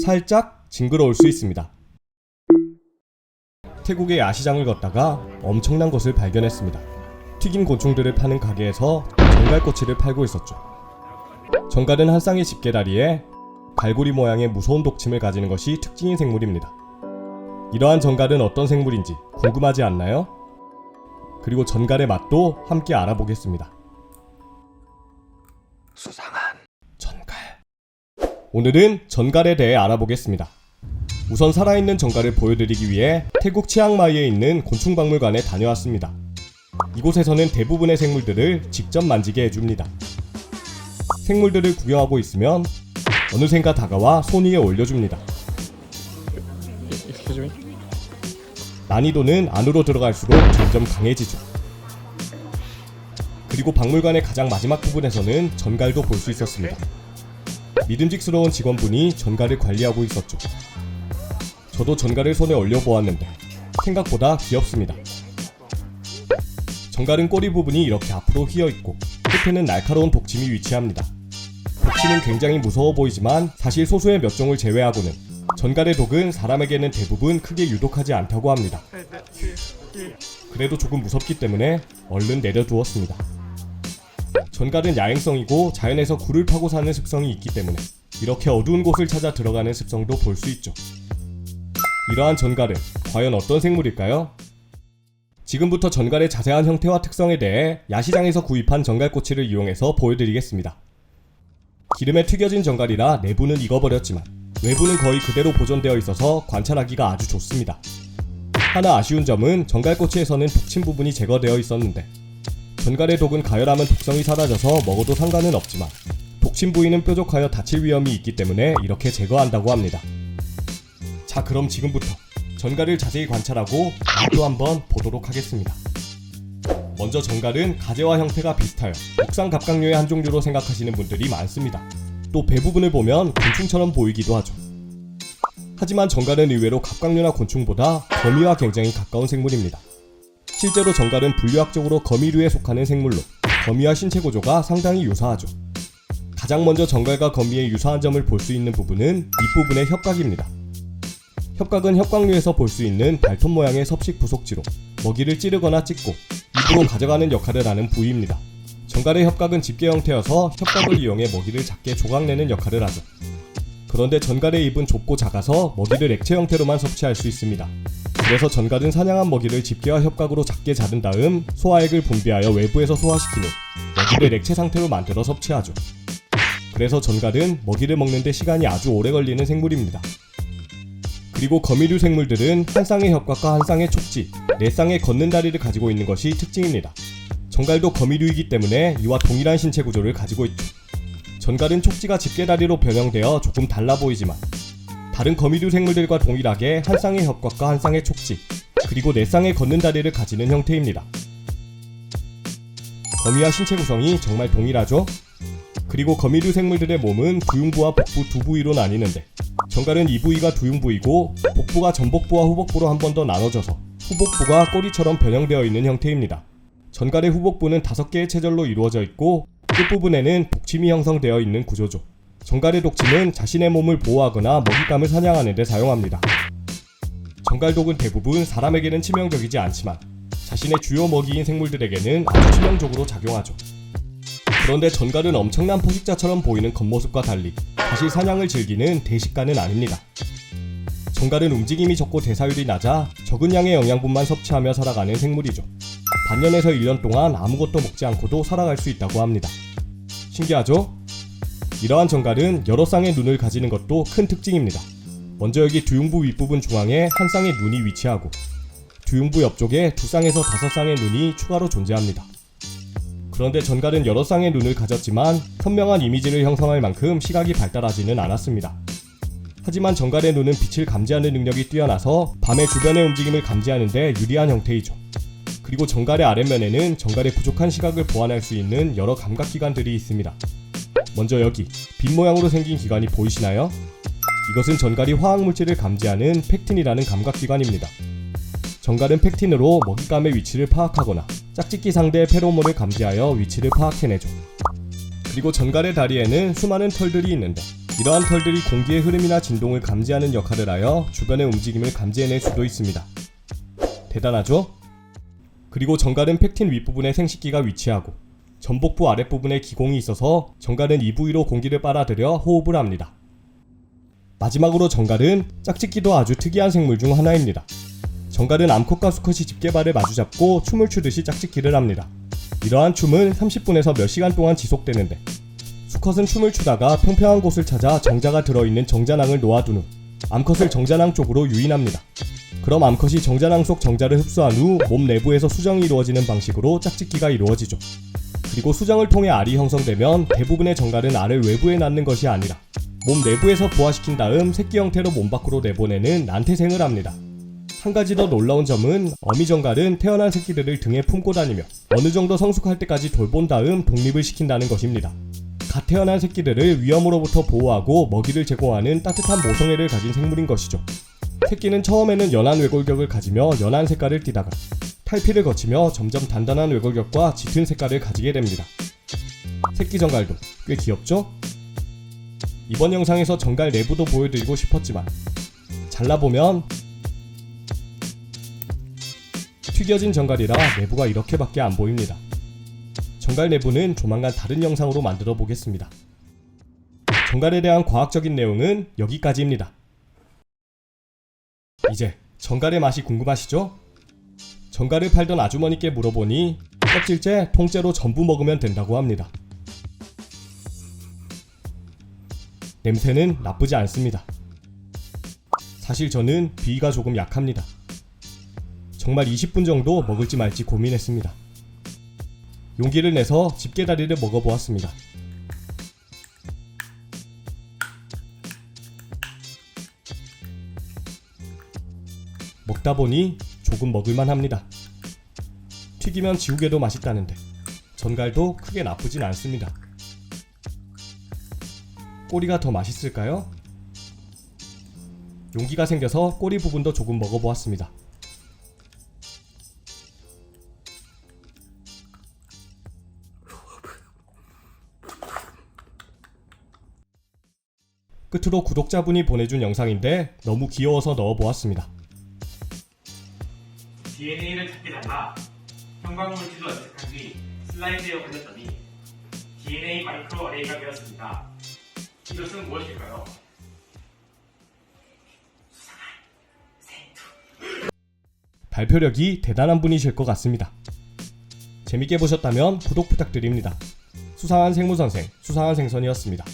살짝 징그러울 수 있습니다. 태국의 야시장을 걷다가 엄청난 것을 발견했습니다. 튀긴 곤충들을 파는 가게에서 정갈꼬치를 팔고 있었죠. 정갈은 한 쌍의 집게다리에 갈고리 모양의 무서운 독침을 가지는 것이 특징인 생물입니다. 이러한 정갈은 어떤 생물인지 궁금하지 않나요? 그리고 전갈의 맛도 함께 알아보겠습니다. 수상한 전갈. 오늘은 전갈에 대해 알아보겠습니다. 우선 살아있는 전갈을 보여드리기 위해 태국 치앙마이에 있는 곤충박물관에 다녀왔습니다. 이곳에서는 대부분의 생물들을 직접 만지게 해줍니다. 생물들을 구경하고 있으면 어느샌가 다가와 손 위에 올려줍니다. 난이도는 안으로 들어갈수록 점점 강해지죠. 그리고 박물관의 가장 마지막 부분에서는 전갈도 볼 수 있었습니다. 믿음직스러운 직원분이 전갈을 관리하고 있었죠. 저도 전갈을 손에 올려보았는데 생각보다 귀엽습니다. 전갈은 꼬리 부분이 이렇게 앞으로 휘어있고 끝에는 날카로운 독침이 위치합니다. 독침은 굉장히 무서워 보이지만 사실 소수의 몇 종을 제외하고는 전갈의 독은 사람에게는 대부분 크게 유독하지 않다고 합니다. 그래도 조금 무섭기 때문에 얼른 내려두었습니다. 전갈은 야행성이고 자연에서 굴을 파고 사는 습성이 있기 때문에 이렇게 어두운 곳을 찾아 들어가는 습성도 볼 수 있죠. 이러한 전갈은 과연 어떤 생물일까요? 지금부터 전갈의 자세한 형태와 특성에 대해 야시장에서 구입한 전갈꼬치를 이용해서 보여드리겠습니다. 기름에 튀겨진 전갈이라 내부는 익어버렸지만 외부는 거의 그대로 보존되어 있어서 관찰하기가 아주 좋습니다. 하나 아쉬운 점은 전갈꼬치에서는 독침 부분이 제거되어 있었는데 전갈의 독은 가열하면 독성이 사라져서 먹어도 상관은 없지만 독침 부위는 뾰족하여 다칠 위험이 있기 때문에 이렇게 제거한다고 합니다. 자, 그럼 지금부터 전갈을 자세히 관찰하고 맛도 한번 보도록 하겠습니다. 먼저 전갈은 가재와 형태가 비슷하여 목상갑각류의 한 종류로 생각하시는 분들이 많습니다. 또 배 부분을 보면 곤충처럼 보이기도 하죠. 하지만 전갈은 의외로 갑각류나 곤충보다 거미와 굉장히 가까운 생물입니다. 실제로 전갈은 분류학적으로 거미류에 속하는 생물로 거미와 신체 구조가 상당히 유사하죠. 가장 먼저 전갈과 거미의 유사한 점을 볼 수 있는 부분은 윗부분의 혓각입니다. 혓각은 혓각류에서 볼 수 있는 발톱 모양의 섭식 부속지로 먹이를 찌르거나 찢고 입으로 가져가는 역할을 하는 부위입니다. 전갈의 혓각은 집게 형태여서 혓각을 이용해 먹이를 작게 조각내는 역할을 하죠. 그런데 전갈의 입은 좁고 작아서 먹이를 액체 형태로만 섭취할 수 있습니다. 그래서 전갈은 사냥한 먹이를 집게와 혓각으로 작게 자른 다음 소화액을 분비하여 외부에서 소화시킨 후 먹이를 액체 상태로 만들어 섭취하죠. 그래서 전갈은 먹이를 먹는데 시간이 아주 오래 걸리는 생물입니다. 그리고 거미류 생물들은 한 쌍의 혓각과 한 쌍의 촉지, 네 쌍의 걷는 다리를 가지고 있는 것이 특징입니다. 전갈도 거미류이기 때문에 이와 동일한 신체 구조를 가지고 있죠. 전갈은 촉지가 집게다리로 변형되어 조금 달라 보이지만 다른 거미류 생물들과 동일하게 한 쌍의 혓각과 한 쌍의 촉지, 그리고 네 쌍의 걷는 다리를 가지는 형태입니다. 거미와 신체 구성이 정말 동일하죠? 그리고 거미류 생물들의 몸은 두흉부와 복부 두 부위로 나뉘는데 전갈은 이 부위가 두흉부이고 복부가 전복부와 후복부로 한 번 더 나눠져서 후복부가 꼬리처럼 변형되어 있는 형태입니다. 전갈의 후복부는 5개의 체절로 이루어져 있고 끝부분에는 독침이 형성되어 있는 구조죠. 전갈의 독침은 자신의 몸을 보호하거나 먹잇감을 사냥하는 데 사용합니다. 전갈독은 대부분 사람에게는 치명적이지 않지만 자신의 주요 먹이인 생물들에게는 아주 치명적으로 작용하죠. 그런데 전갈은 엄청난 포식자처럼 보이는 겉모습과 달리 사실 사냥을 즐기는 대식가는 아닙니다. 전갈은 움직임이 적고 대사율이 낮아 적은 양의 영양분만 섭취하며 살아가는 생물이죠. 반년에서 1년 동안 아무것도 먹지 않고도 살아갈 수 있다고 합니다. 신기하죠? 이러한 전갈은 여러 쌍의 눈을 가지는 것도 큰 특징입니다. 먼저 여기 두흉부 윗부분 중앙에 한 쌍의 눈이 위치하고 두흉부 옆쪽에 2쌍에서 5쌍의 눈이 추가로 존재합니다. 그런데 전갈은 여러 쌍의 눈을 가졌지만 선명한 이미지를 형성할 만큼 시각이 발달하지는 않았습니다. 하지만 전갈의 눈은 빛을 감지하는 능력이 뛰어나서 밤의 주변의 움직임을 감지하는 데 유리한 형태이죠. 그리고 전갈의 아랫면에는 전갈의 부족한 시각을 보완할 수 있는 여러 감각기관들이 있습니다. 먼저 여기 빛 모양으로 생긴 기관이 보이시나요? 이것은 전갈이 화학물질을 감지하는 팩틴이라는 감각기관입니다. 전갈은 팩틴으로 먹잇감의 위치를 파악하거나 짝짓기 상대의 페로몬을 감지하여 위치를 파악해내죠. 그리고 전갈의 다리에는 수많은 털들이 있는데 이러한 털들이 공기의 흐름이나 진동을 감지하는 역할을 하여 주변의 움직임을 감지해낼 수도 있습니다. 대단하죠? 그리고 정갈은 팩틴 윗부분에 생식기가 위치하고 전복부 아랫부분에 기공이 있어서 정갈은 이 부위로 공기를 빨아들여 호흡을 합니다. 마지막으로 정갈은 짝짓기도 아주 특이한 생물 중 하나입니다. 정갈은 암컷과 수컷이 집게발을 마주잡고 춤을 추듯이 짝짓기를 합니다. 이러한 춤은 30분에서 몇 시간 동안 지속되는데 수컷은 춤을 추다가 평평한 곳을 찾아 정자가 들어있는 정자낭을 놓아둔 후 암컷을 정자낭 쪽으로 유인합니다. 그럼 암컷이 정자낭 속 정자를 흡수한 후 몸 내부에서 수정이 이루어지는 방식으로 짝짓기가 이루어지죠. 그리고 수정을 통해 알이 형성되면 대부분의 정갈은 알을 외부에 낳는 것이 아니라 몸 내부에서 부화시킨 다음 새끼 형태로 몸 밖으로 내보내는 난태생을 합니다. 한 가지 더 놀라운 점은 어미정갈은 태어난 새끼들을 등에 품고 다니며 어느 정도 성숙할 때까지 돌본 다음 독립을 시킨다는 것입니다. 갓 태어난 새끼들을 위험으로부터 보호하고 먹이를 제공하는 따뜻한 모성애를 가진 생물인 것이죠. 새끼는 처음에는 연한 외골격을 가지며 연한 색깔을 띠다가 탈피를 거치며 점점 단단한 외골격과 짙은 색깔을 가지게 됩니다. 새끼 정갈도 꽤 귀엽죠? 이번 영상에서 정갈 내부도 보여드리고 싶었지만 잘라보면 튀겨진 정갈이라 내부가 이렇게밖에 안 보입니다. 정갈 내부는 조만간 다른 영상으로 만들어 보겠습니다. 정갈에 대한 과학적인 내용은 여기까지입니다. 이제 정갈의 맛이 궁금하시죠? 정갈을 팔던 아주머니께 물어보니 껍질째, 통째로 전부 먹으면 된다고 합니다. 냄새는 나쁘지 않습니다. 사실 저는 비위가 조금 약합니다. 정말 20분 정도 먹을지 말지 고민했습니다. 용기를 내서 집게다리를 먹어보았습니다. 먹다 보니 조금 먹을만 합니다. 튀기면 지우개도 맛있다는데 전갈도 크게 나쁘진 않습니다. 꼬리가 더 맛있을까요? 용기가 생겨서 꼬리 부분도 조금 먹어보았습니다. 끝으로 구독자분이 보내준 영상인데 너무 귀여워서 넣어보았습니다. DNA를 찾기다가 형광물질로 연색한 뒤 슬라이드에 올렸더니 DNA 마이크로 어레이가 되었습니다. 이것은 무엇일까요? 수상한 생투. 발표력이 대단한 분이실 것 같습니다. 재밌게 보셨다면 구독 부탁드립니다. 수상한 생물선생, 수상한 생선이었습니다.